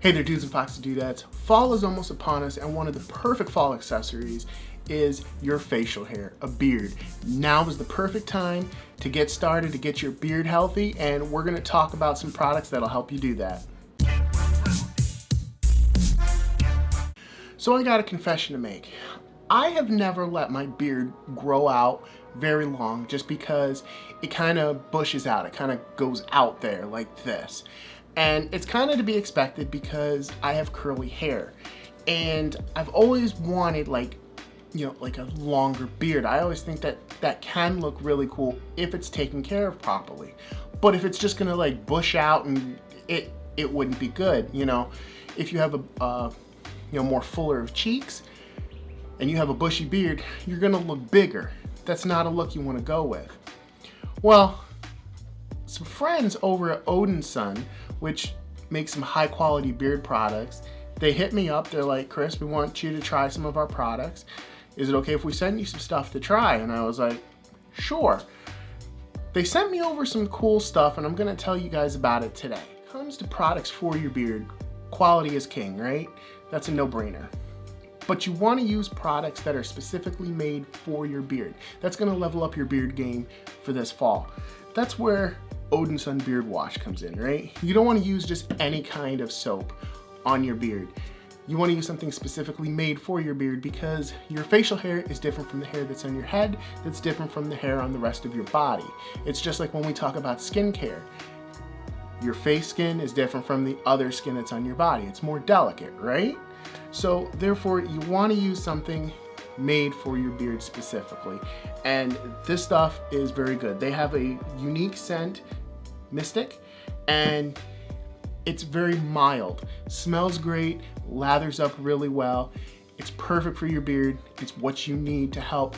Hey there, Dudes and Foxy Dudettes. Fall is almost upon us, and one of the perfect fall accessories is your facial hair, a beard. Now is the perfect time to get started, to get your beard healthy, and we're gonna talk about some products that'll help you do that. So I got a confession to make. I have never let my beard grow out very long just because it kind of bushes out. It kind of goes out there like this. And it's kind of to be expected because I have curly hair. And I've always wanted like a longer beard. I always think that that can look really cool if it's taken care of properly. But if it's just gonna like bush out, and it wouldn't be good. If you have a more fuller of cheeks and you have a bushy beard, you're gonna look bigger. That's not a look you wanna go with. Well, some friends over at Odenson, which makes some high quality beard products, they hit me up. They're like, Chris, we want you to try some of our products. Is it okay if we send you some stuff to try? And I was like, sure. They sent me over some cool stuff, and I'm gonna tell you guys about it today. When it comes to products for your beard, quality is king, right? That's a no-brainer. But you wanna use products that are specifically made for your beard. That's gonna level up your beard game for this fall. That's where Odenson beard wash comes in, right? You don't want to use just any kind of soap on your beard. You want to use something specifically made for your beard because your facial hair is different from the hair that's on your head, that's different from the hair on the rest of your body. It's just like when we talk about skincare. Your face skin is different from the other skin that's on your body. It's more delicate, right? So therefore, you want to use something made for your beard specifically. And this stuff is very good. They have a unique scent, Mystic, and it's very mild. Smells great, lathers up really well. It's perfect for your beard. It's what you need to help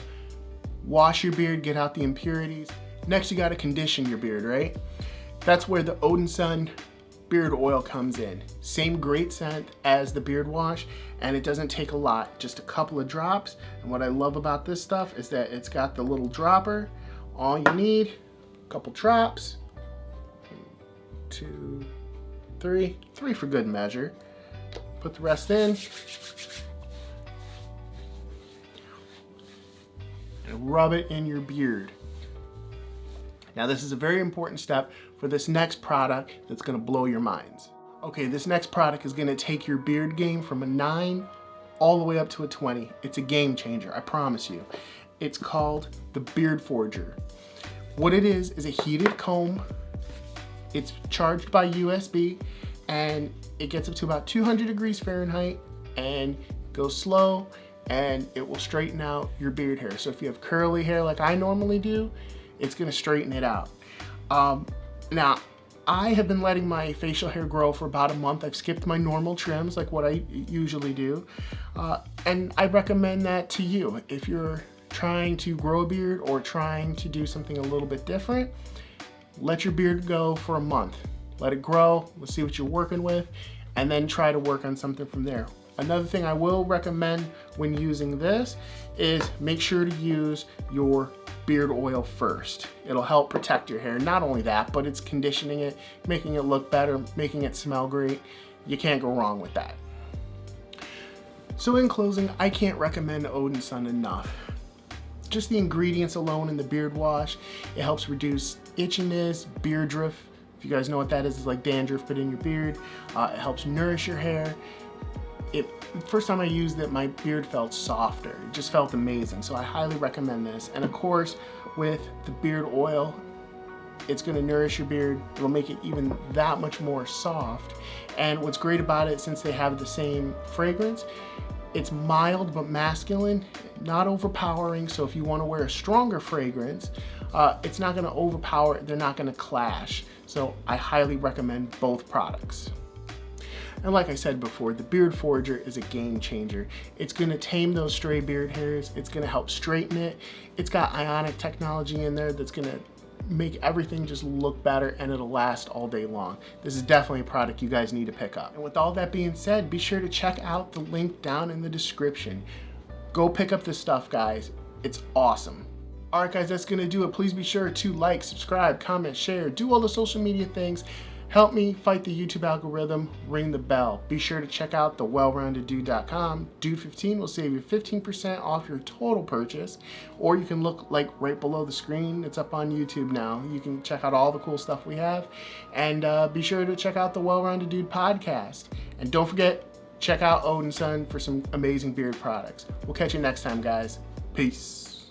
wash your beard, get out the impurities. Next, you gotta condition your beard, right? That's where the Odenson beard oil comes in. Same great scent as the beard wash, and it doesn't take a lot, just a couple of drops. And what I love about this stuff is that it's got the little dropper. All you need, a couple drops, 2, 3 for good measure. Put the rest in, and rub it in your beard. Now this is a very important step for this next product that's gonna blow your minds. Okay, this next product is gonna take your beard game from a 9 all the way up to a 20. It's a game changer, I promise you. It's called the Beard Forger. What it is a heated comb. It's charged by USB, and it gets up to about 200 degrees Fahrenheit and goes slow, and it will straighten out your beard hair. So if you have curly hair like I normally do, it's gonna straighten it out. Now, I have been letting my facial hair grow for about a month. I've skipped my normal trims like what I usually do. And I recommend that to you. If you're trying to grow a beard or trying to do something a little bit different, let your beard go for a month. Let it grow, let's see what you're working with, and then try to work on something from there. Another thing I will recommend when using this is make sure to use your beard oil first. It'll help protect your hair. Not only that, but it's conditioning it, making it look better, making it smell great. You can't go wrong with that. So in closing, I can't recommend Odenson enough. Just the ingredients alone in the beard wash, it helps reduce itchiness, beard drift. If you guys know what that is, it's like dandruff but in your beard. It helps nourish your hair. First time I used it, my beard felt softer. It just felt amazing. So I highly recommend this. And of course, with the beard oil, it's gonna nourish your beard. It'll make it even that much more soft. And what's great about it, since they have the same fragrance, it's mild but masculine, not overpowering. So if you wanna wear a stronger fragrance, it's not gonna overpower, they're not gonna clash. So I highly recommend both products. And like I said before, the Beard Forger is a game changer. It's gonna tame those stray beard hairs. It's gonna help straighten it. It's got ionic technology in there that's gonna make everything just look better, and it'll last all day long. This is definitely a product you guys need to pick up. And with all that being said, be sure to check out the link down in the description. Go pick up this stuff, guys. It's awesome. All right, guys, that's gonna do it. Please be sure to like, subscribe, comment, share, do all the social media things. Help me fight the YouTube algorithm, ring the bell. Be sure to check out thewellroundeddude.com. Dude 15 will save you 15% off your total purchase, or you can look like right below the screen. It's up on YouTube now. You can check out all the cool stuff we have, and be sure to check out the Well-Rounded Dude podcast. And don't forget, check out Odenson for some amazing beard products. We'll catch you next time, guys. Peace.